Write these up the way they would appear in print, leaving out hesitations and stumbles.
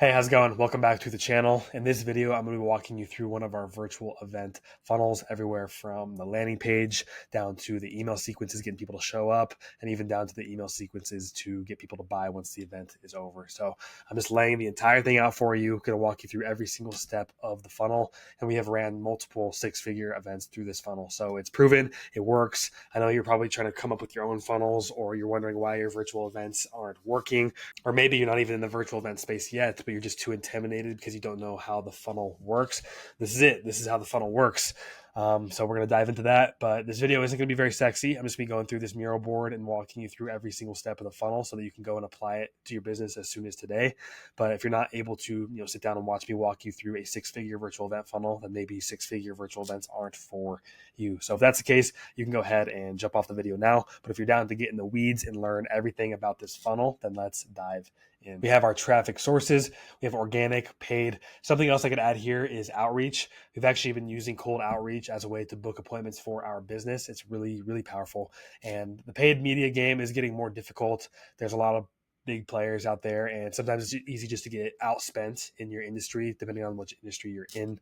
Hey, how's it going? Welcome back to the channel. In this video, I'm going to be walking you through one of our virtual event funnels, everywhere from the landing page down to the email sequences, getting people to show up, and even down to the email sequences to get people to buy once the event is over. So I'm just laying the entire thing out for you. Going to walk you through every single step of the funnel. And we have ran multiple six-figure events through this funnel. So it's proven, it works. I know you're probably trying to come up with your own funnels, or you're wondering why your virtual events aren't working, or maybe you're not even in the virtual event space yet, but you're just too intimidated because you don't know how the funnel works. This is it. This is how the funnel works. So we're going to dive into that, but this video isn't going to be very sexy. I'm just going to be going through this mural board and walking you through every single step of the funnel so that you can go and apply it to your business as soon as today. But if you're not able to, sit down and watch me walk you through a six-figure virtual event funnel, then maybe six-figure virtual events aren't for you. So if that's the case, you can go ahead and jump off the video now. But if you're down to get in the weeds and learn everything about this funnel, then let's dive in. We have our traffic sources. We have organic, paid. Something else I could add here is outreach. We've actually been using cold outreach as a way to book appointments for our business. It's really, really powerful. And the paid media game is getting more difficult. There's a lot of big players out there, and sometimes it's easy just to get outspent in your industry, depending on which industry you're in.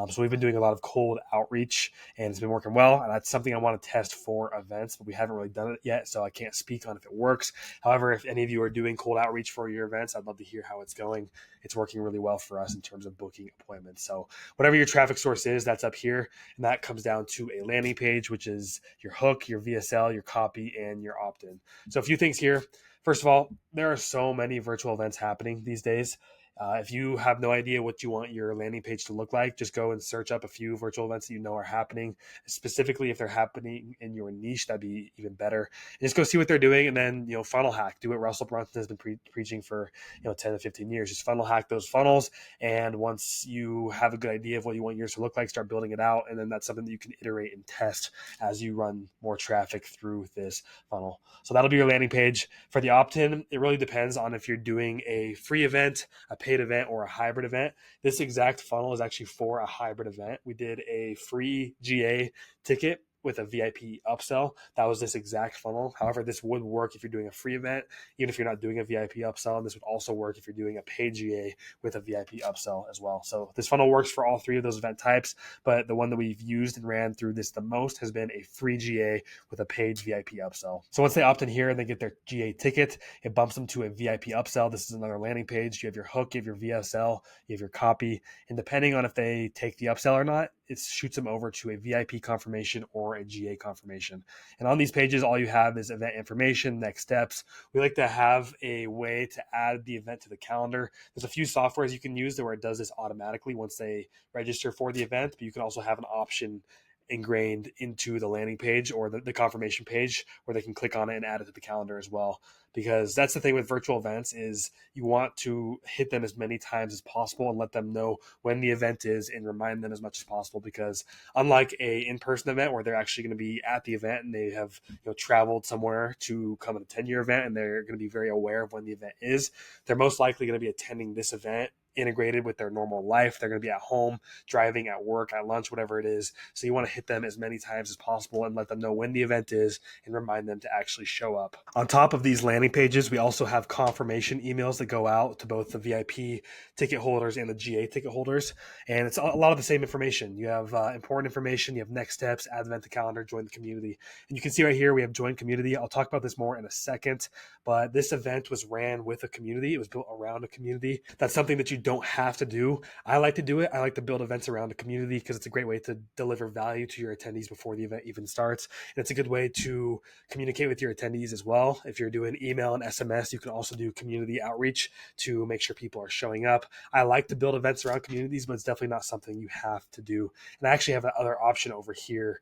So we've been doing a lot of cold outreach, and it's been working well. And that's something I want to test for events, but we haven't really done it yet, so I can't speak on if it works. However, if any of you are doing cold outreach for your events, I'd love to hear how it's going. It's working really well for us in terms of booking appointments. So whatever your traffic source is, that's up here, and that comes down to a landing page, which is your hook, your VSL, your copy, and your opt-in. So a few things here. First of all, there are so many virtual events happening these days. If you have no idea what you want your landing page to look like, just go and search up a few virtual events that you know are happening. Specifically, if they're happening in your niche, that'd be even better. And just go see what they're doing, and then funnel hack. Do what Russell Brunson has been preaching for 10 to 15 years. Just funnel hack those funnels, and once you have a good idea of what you want yours to look like, start building it out, and then that's something that you can iterate and test as you run more traffic through this funnel. So that'll be your landing page. For the opt-in, it really depends on if you're doing a free event, a paid event, or a hybrid event. This exact funnel is actually for a hybrid event. We did a free GA ticket with a VIP upsell. That was this exact funnel. However, this would work if you're doing a free event, even if you're not doing a VIP upsell. And this would also work if you're doing a paid GA with a VIP upsell as well. So this funnel works for all three of those event types, but the one that we've used and ran through this the most has been a free GA with a paid VIP upsell. So once they opt in here and they get their GA ticket, it bumps them to a VIP upsell. This is another landing page. You have your hook, you have your VSL, you have your copy, and depending on if they take the upsell or not, it shoots them over to a VIP confirmation or a GA confirmation. And on these pages, all you have is event information, next steps. We like to have a way to add the event to the calendar. There's a few softwares you can use where it does this automatically once they register for the event, but you can also have an option ingrained into the landing page or the confirmation page where they can click on it and add it to the calendar as well. Because that's the thing with virtual events is you want to hit them as many times as possible and let them know when the event is and remind them as much as possible. Because unlike a in-person event where they're actually going to be at the event and they have traveled somewhere to come and attend your event and they're going to be very aware of when the event is, they're most likely going to be attending this event integrated with their normal life. They're going to be at home, driving, at work, at lunch, whatever it is. So you want to hit them as many times as possible and let them know when the event is and remind them to actually show up. On top of these landing pages, we also have confirmation emails that go out to both the VIP ticket holders and the GA ticket holders. And it's a lot of the same information. You have important information. You have next steps, add event to calendar, join the community. And you can see right here, we have join community. I'll talk about this more in a second, but this event was ran with a community. It was built around a community. That's something that you don't have to do. I like to do it. I like to build events around a community because it's a great way to deliver value to your attendees before the event even starts. And it's a good way to communicate with your attendees as well. If you're doing email and SMS, you can also do community outreach to make sure people are showing up. I like to build events around communities, but it's definitely not something you have to do. And I actually have another option over here,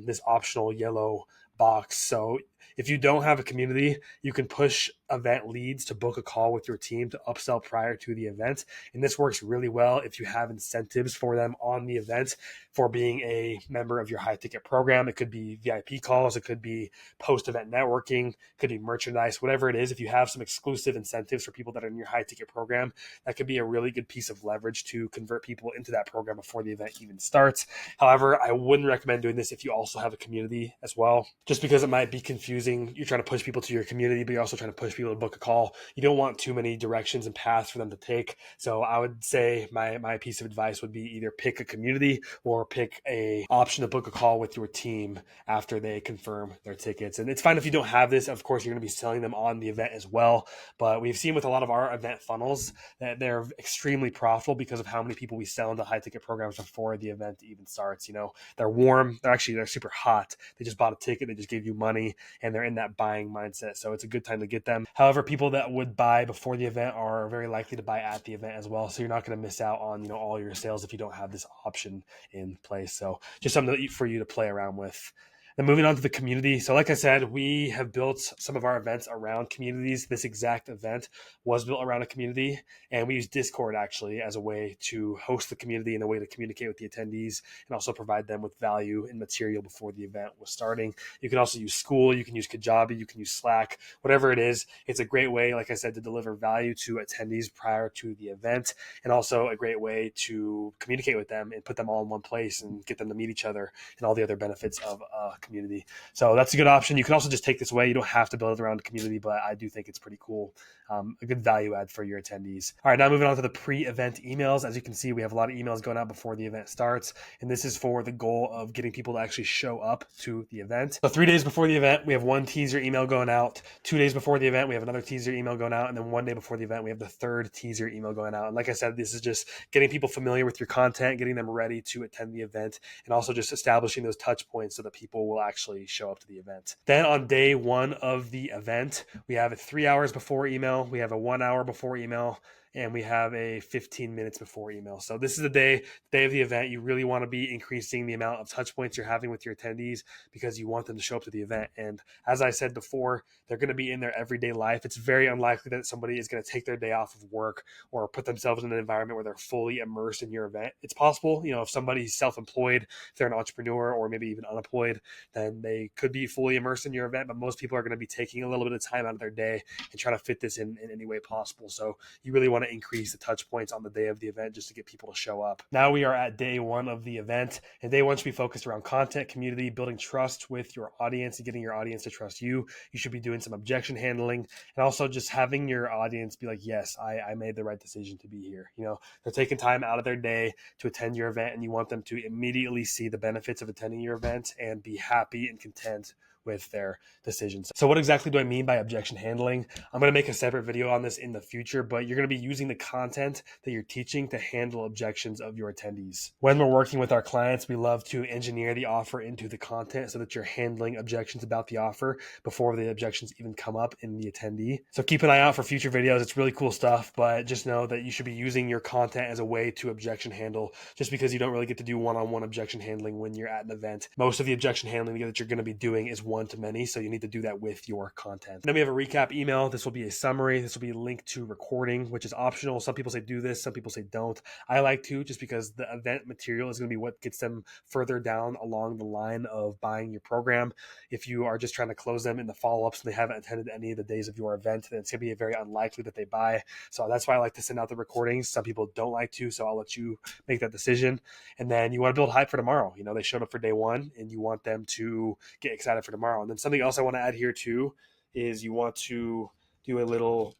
this optional yellow box. So if you don't have a community, you can push event leads to book a call with your team to upsell prior to the event. And this works really well if you have incentives for them on the event for being a member of your high ticket program. It could be VIP calls. It could be post-event networking. It could be merchandise, whatever it is. If you have some exclusive incentives for people that are in your high ticket program, that could be a really good piece of leverage to convert people into that program before the event even starts. However, I wouldn't recommend doing this if you also have a community as well. just because it might be confusing. You're trying to push people to your community, but you're also trying to push people to book a call. You don't want too many directions and paths for them to take. So I would say my piece of advice would be either pick a community or pick a option to book a call with your team after they confirm their tickets. And it's fine if you don't have this. Of course, you're going to be selling them on the event as well. But we've seen with a lot of our event funnels that they're extremely profitable because of how many people we sell into high ticket programs before the event even starts. They're warm. They're super hot. They just bought a ticket. They just gave you money and they're in that buying mindset. So it's a good time to get them. However, people that would buy before the event are very likely to buy at the event as well. So you're not going to miss out on, all your sales if you don't have this option in place. So just something for you to play around with. Then moving on to the community. So like I said, we have built some of our events around communities. This exact event was built around a community, and we use Discord actually as a way to host the community and a way to communicate with the attendees and also provide them with value and material before the event was starting. You can also use School, you can use Kajabi, you can use Slack, whatever it is. It's a great way, like I said, to deliver value to attendees prior to the event, and also a great way to communicate with them and put them all in one place and get them to meet each other and all the other benefits of a community. So that's a good option. You can also just take this away. You don't have to build it around a community, but I do think it's pretty cool. A good value add for your attendees. All right, now moving on to the pre-event emails. As you can see, we have a lot of emails going out before the event starts, and this is for the goal of getting people to actually show up to the event. So 3 days before the event, we have one teaser email going out. 2 days before the event, we have another teaser email going out, and then 1 day before the event, we have the third teaser email going out. And like I said, this is just getting people familiar with your content, getting them ready to attend the event, and also just establishing those touch points so that people will actually show up to the event. Then on day one of the event, we have a 3 hours before email, we have a 1 hour before email, and we have a 15 minutes before email. So this is the day of the event. You really want to be increasing the amount of touch points you're having with your attendees because you want them to show up to the event. And as I said before, they're going to be in their everyday life. It's very unlikely that somebody is going to take their day off of work or put themselves in an environment where they're fully immersed in your event. It's possible, if somebody's self-employed, if they're an entrepreneur or maybe even unemployed, then they could be fully immersed in your event. But most people are going to be taking a little bit of time out of their day and trying to fit this in any way possible. So you really want to increase the touch points on the day of the event just to get people to show up. Now we are at day one of the event, and day one should be focused around content, community, building trust with your audience and getting your audience to trust you. You should be doing some objection handling and also just having your audience be like, yes, I made the right decision to be here. They're taking time out of their day to attend your event, and you want them to immediately see the benefits of attending your event and be happy and content with their decisions. So what exactly do I mean by objection handling? I'm going to make a separate video on this in the future, but you're going to be using the content that you're teaching to handle objections of your attendees. When we're working with our clients, we love to engineer the offer into the content so that you're handling objections about the offer before the objections even come up in the attendee. So keep an eye out for future videos. It's really cool stuff, but just know that you should be using your content as a way to objection handle, just because you don't really get to do one-on-one objection handling when you're at an event. Most of the objection handling that you're going to be doing is one-to-many, so you need to do that with your content. Then we have a recap email. This will be a summary. This will be linked to recording, which is optional. Some people say do this, some people say don't. I like to, just because the event material is going to be what gets them further down along the line of buying your program. If you are just trying to close them in the follow-ups and they haven't attended any of the days of your event, then it's going to be very unlikely that they buy. So that's why I like to send out the recordings. Some people don't like to, so I'll let you make that decision. And then you want to build hype for tomorrow. They showed up for day one, and you want them to get excited for tomorrow. And then something else I want to add here too is you want to do a little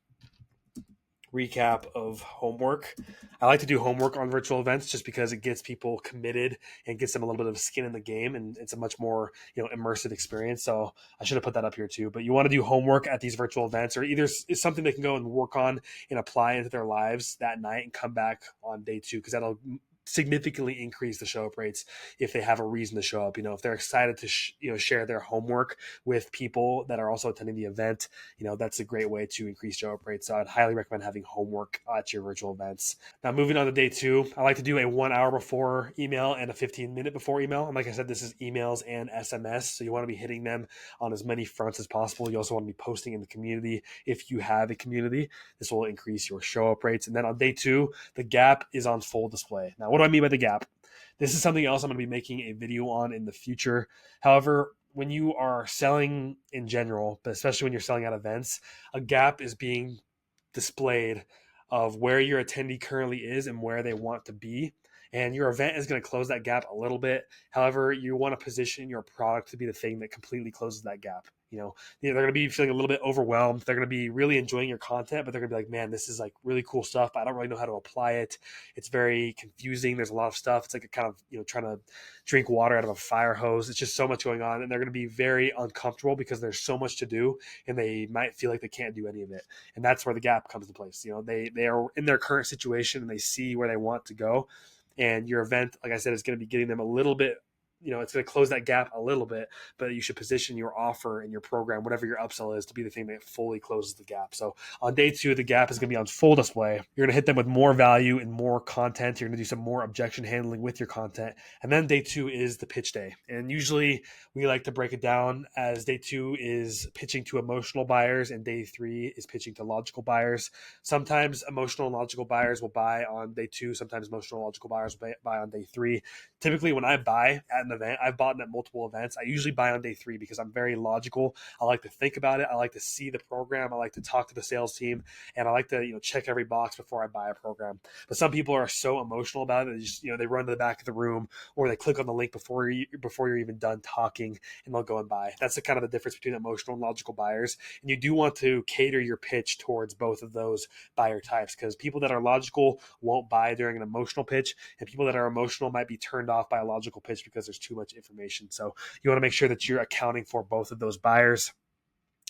recap of homework. I like to do homework on virtual events just because it gets people committed and gets them a little bit of skin in the game, and it's a much more immersive experience. So I should have put that up here too. But you want to do homework at these virtual events, or either it's something they can go and work on and apply into their lives that night and come back on day two, because that'll significantly increase the show up rates if they have a reason to show up. If they're excited to share their homework with people that are also attending the event, that's a great way to increase show up rates. So I'd highly recommend having homework at your virtual events. Now moving on to day two, I like to do a 1 hour before email and a 15-minute before email. And like I said, this is emails and SMS, so you want to be hitting them on as many fronts as possible. You also want to be posting in the community if you have a community. This will increase your show up rates. And then on day two, the gap is on full display. Now, what do I mean by the gap? This is something else I'm going to be making a video on in the future. However, when you are selling in general, but especially when you're selling at events, a gap is being displayed of where your attendee currently is and where they want to be. And your event is going to close that gap a little bit. However, you want to position your product to be the thing that completely closes that gap. They're going to be feeling a little bit overwhelmed. They're going to be really enjoying your content, but they're going to be like, man, this is like really cool stuff, but I don't really know how to apply it. It's very confusing. There's a lot of stuff. It's like a kind of, trying to drink water out of a fire hose. It's just so much going on, and they're going to be very uncomfortable because there's so much to do, and they might feel like they can't do any of it. And that's where the gap comes into place. They are in their current situation and they see where they want to go. And your event, like I said, is going to be getting them a little bit, it's going to close that gap a little bit, but you should position your offer and your program, whatever your upsell is, to be the thing that fully closes the gap. So on day 2, the gap is going to be on full display. You're going to hit them with more value and more content. You're going to do some more objection handling with your content. And then day 2 is the pitch day. And usually we like to break it down as day 2 is pitching to emotional buyers and day 3 is pitching to logical buyers. Sometimes emotional and logical buyers will buy on day 2. Sometimes emotional and logical buyers will buy on day 3. Typically when I buy at an event, I've bought at multiple events. I usually buy on day 3 because I'm very logical. I like to think about it. I like to see the program. I like to talk to the sales team, and I like to check every box before I buy a program. But some people are so emotional about it, they just they run to the back of the room, or they click on the link before you're even done talking, and they'll go and buy. That's the kind of the difference between emotional and logical buyers. And you do want to cater your pitch towards both of those buyer types, because people that are logical won't buy during an emotional pitch, and people that are emotional might be turned off by a logical pitch because there's too much information. So you want to make sure that you're accounting for both of those buyers.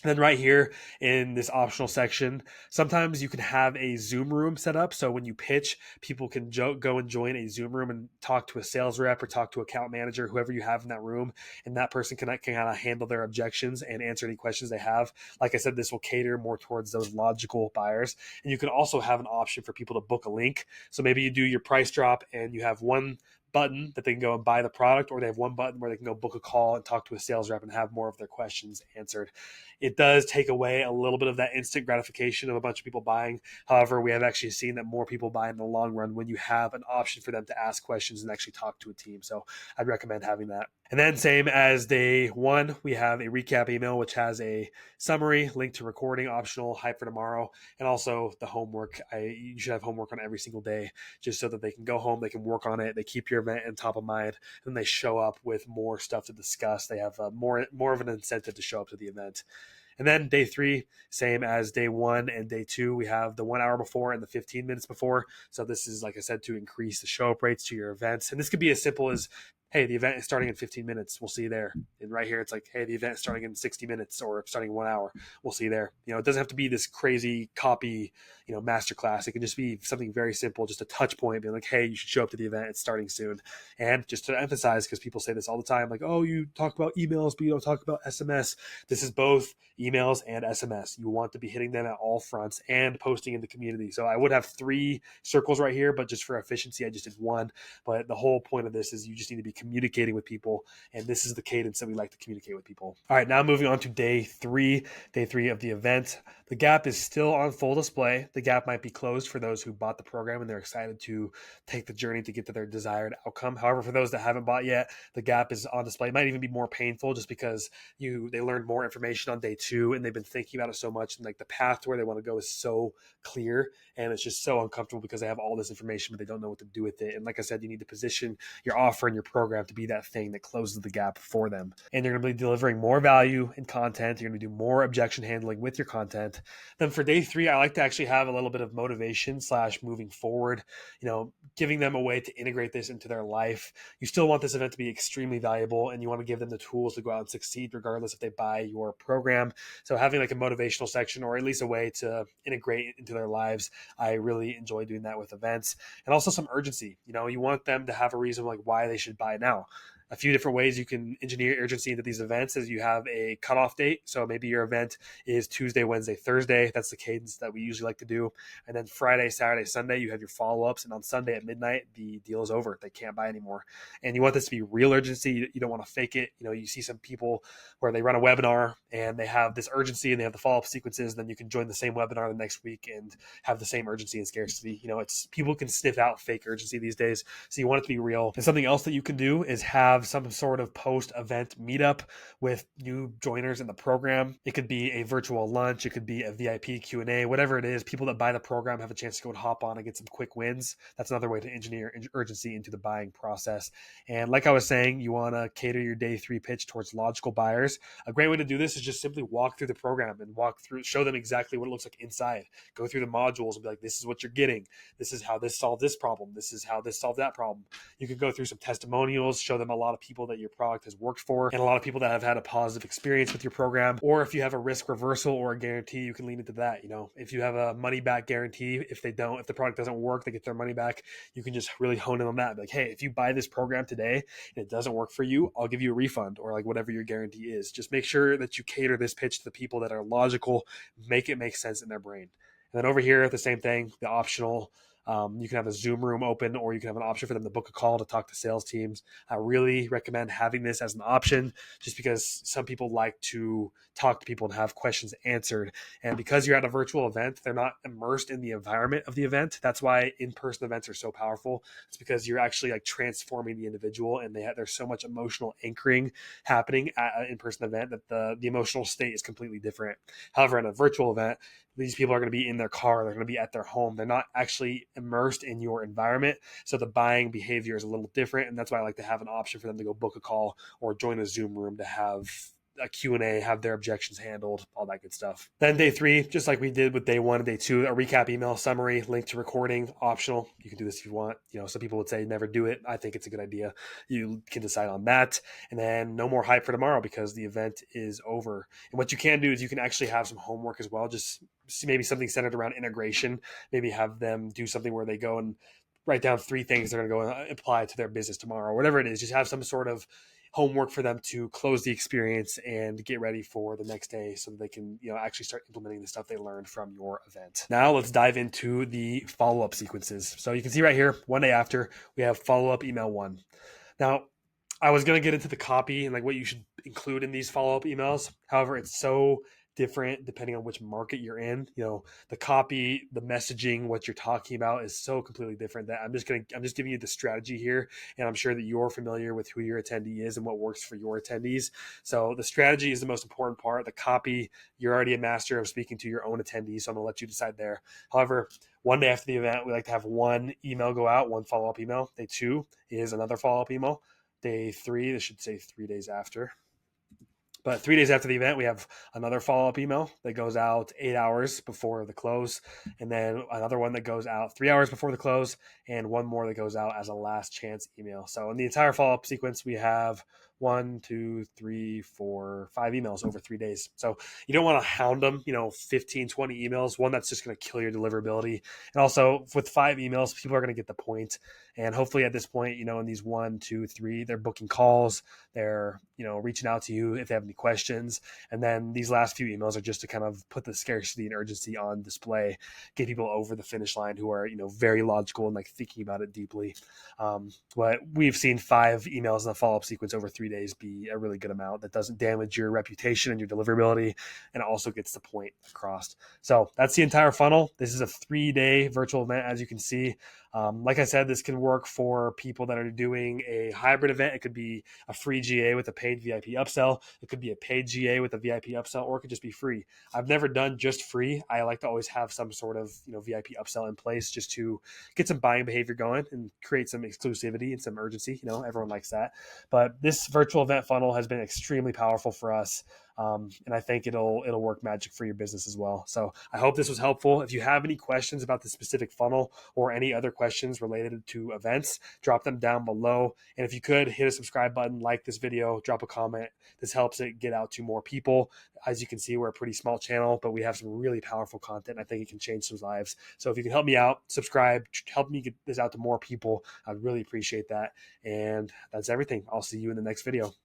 And then right here in this optional section, sometimes you can have a Zoom room set up. So when you pitch, people can go and join a Zoom room and talk to a sales rep or talk to an account manager, whoever you have in that room. And that person can kind of handle their objections and answer any questions they have. Like I said, this will cater more towards those logical buyers. And you can also have an option for people to book a link. So maybe you do your price drop and you have one button that they can go and buy the product, or they have one button where they can go book a call and talk to a sales rep and have more of their questions answered. It does take away a little bit of that instant gratification of a bunch of people buying. However, we have actually seen that more people buy in the long run when you have an option for them to ask questions and actually talk to a team. So I'd recommend having that. And then same as day 1, we have a recap email, which has a summary, link to recording, optional, hype for tomorrow, and also the homework. You should have homework on every single day, just so that they can go home, they can work on it, they keep your event in top of mind, and they show up with more stuff to discuss. They have more of an incentive to show up to the event. And then day 3, same as day 1 and day 2, we have the 1 hour before and the 15 minutes before. So this is, like I said, to increase the show up rates to your events. And this could be as simple as, hey, the event is starting in 15 minutes. We'll see you there. And right here, it's like, hey, the event is starting in 60 minutes or starting in 1 hour. We'll see you there. It doesn't have to be this crazy copy, masterclass. It can just be something very simple, just a touch point, being like, hey, you should show up to the event. It's starting soon. And just to emphasize, because people say this all the time, like, oh, you talk about emails, but you don't talk about SMS. This is both emails and SMS. You want to be hitting them at all fronts and posting in the community. So I would have 3 circles right here, but just for efficiency, I just did 1. But the whole point of this is you just need to be communicating with people, and this is the cadence that we like to communicate with people. All right, now moving on to day 3 of the event. The gap is still on full display. The gap might be closed for those who bought the program and they're excited to take the journey to get to their desired outcome. However, for those that haven't bought yet, the gap is on display. It might even be more painful just because they learned more information on day 2 and they've been thinking about it so much, and like the path to where they want to go is so clear, and it's just so uncomfortable because they have all this information but they don't know what to do with it. And like I said, you need to position your offer and your program to be that thing that closes the gap for them. And you're going to be delivering more value and content. You're going to do more objection handling with your content. Then for day 3, I like to actually have a little bit of motivation / moving forward, giving them a way to integrate this into their life. You still want this event to be extremely valuable, and you want to give them the tools to go out and succeed regardless if they buy your program. So having like a motivational section, or at least a way to integrate it into their lives, I really enjoy doing that with events. And also some urgency. You want them to have a reason like why they should buy now. A few different ways you can engineer urgency into these events is you have a cutoff date. So maybe your event is Tuesday, Wednesday, Thursday. That's the cadence that we usually like to do. And then Friday, Saturday, Sunday, you have your follow-ups. And on Sunday at midnight, the deal is over. They can't buy anymore. And you want this to be real urgency. You don't want to fake it. You see some people where they run a webinar and they have this urgency and they have the follow-up sequences. Then you can join the same webinar the next week and have the same urgency and scarcity. It's people can sniff out fake urgency these days. So you want it to be real. And something else that you can do is have have some sort of post-event meetup with new joiners in the program. It could be a virtual lunch. It could be a VIP Q&A, whatever it is. People that buy the program have a chance to go and hop on and get some quick wins. That's another way to engineer urgency into the buying process. And like I was saying, you want to cater your day 3 pitch towards logical buyers. A great way to do this is just simply walk through the program and show them exactly what it looks like inside. Go through the modules and be like, this is what you're getting. This is how this solved this problem. This is how this solved that problem. You can go through some testimonials, show them a lot of people that your product has worked for and a lot of people that have had a positive experience with your program. Or if you have a risk reversal or a guarantee, you can lean into that. If you have a money back guarantee, if the product doesn't work, they get their money back. You can just really hone in on that. Be like, hey, if you buy this program today and it doesn't work for you, I'll give you a refund, or like whatever your guarantee is. Just make sure that you cater this pitch to the people that are logical, make it make sense in their brain. And then over here, the same thing, the optional. You can have a Zoom room open, or you can have an option for them to book a call to talk to sales teams. I really recommend having this as an option, just because some people like to talk to people and have questions answered. And because you're at a virtual event, they're not immersed in the environment of the event. That's why in-person events are so powerful. It's because you're actually like transforming the individual, and there's so much emotional anchoring happening at an in-person event that the emotional state is completely different. However, in a virtual event, these people are going to be in their car. They're going to be at their home. They're not actually immersed in your environment. So the buying behavior is a little different. And that's why I like to have an option for them to go book a call or join a Zoom room to have a Q&A, have their objections handled, all that good stuff. Then day 3, just like we did with day 1 and day 2, a recap email summary, link to recording, optional. You can do this if you want. Some people would say never do it. I think it's a good idea. You can decide on that. And then no more hype for tomorrow because the event is over. And what you can do is you can actually have some homework as well. Just maybe something centered around integration. Maybe have them do something where they go and write down 3 things they're going to go and apply to their business tomorrow, whatever it is. Just have some sort of homework for them to close the experience and get ready for the next day so that they can actually start implementing the stuff they learned from your event. Now let's dive into the follow-up sequences. So you can see right here, 1 day after, we have follow-up email 1. Now, I was going to get into the copy and like what you should include in these follow-up emails. However, it's so different depending on which market you're in. The copy, the messaging, what you're talking about is so completely different that I'm just giving you the strategy here, and I'm sure that you're familiar with who your attendee is and what works for your attendees. So the strategy is the most important part. The copy, you're already a master of speaking to your own attendees, so I'm going to let you decide there. However, 1 day after the event, we like to have 1 email go out, 1 follow-up email. Day 2 is another follow-up email. Day 3, this should say 3 days after. But 3 days after the event, we have another follow-up email that goes out 8 hours before the close, and then another one that goes out 3 hours before the close, and 1 more that goes out as a last chance email. So in the entire follow-up sequence, we have 1, 2, 3, 4, 5 emails over 3 days. So you don't want to hound them, 15, 20 emails, one that's just going to kill your deliverability. And also with 5 emails, people are going to get the point. And hopefully at this point, in these 1, 2, 3, they're booking calls, they're, reaching out to you if they have any questions. And then these last few emails are just to kind of put the scarcity and urgency on display, get people over the finish line who are, very logical and like thinking about it deeply. But we've seen 5 emails in the follow-up sequence over 3 days be a really good amount that doesn't damage your reputation and your deliverability, and also gets the point across. So that's the entire funnel. This is a 3-day virtual event, as you can see. Like I said, this can work for people that are doing a hybrid event. It could be a free GA with a paid VIP upsell. It could be a paid GA with a VIP upsell, or it could just be free. I've never done just free. I like to always have some sort of VIP upsell in place just to get some buying behavior going and create some exclusivity and some urgency. Everyone likes that. But this virtual event funnel has been extremely powerful for us. And I think it'll work magic for your business as well. So I hope this was helpful. If you have any questions about the specific funnel or any other questions related to events, drop them down below. And if you could, hit a subscribe button, like this video, drop a comment. This helps it get out to more people. As you can see, we're a pretty small channel, but we have some really powerful content. I think it can change some lives. So if you can help me out, subscribe, help me get this out to more people, I'd really appreciate that. And that's everything. I'll see you in the next video.